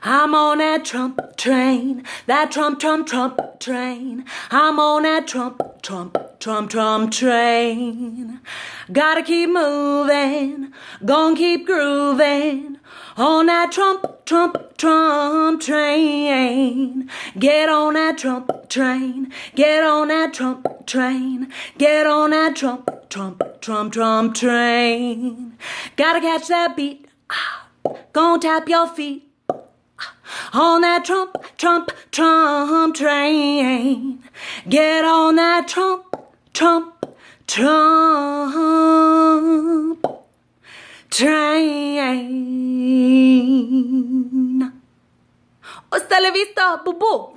I'm on that Trump train, that Trump train. I'm on that Trump train. Gotta keep moving, gon' keep grooving on that Trump train. Get on that Trump train, get on that Trump train, get on that Trump train. Gotta catch that beat, gon' tap your feet on that Trump train. Get on that Trump train. Hasta la vista, boo boo.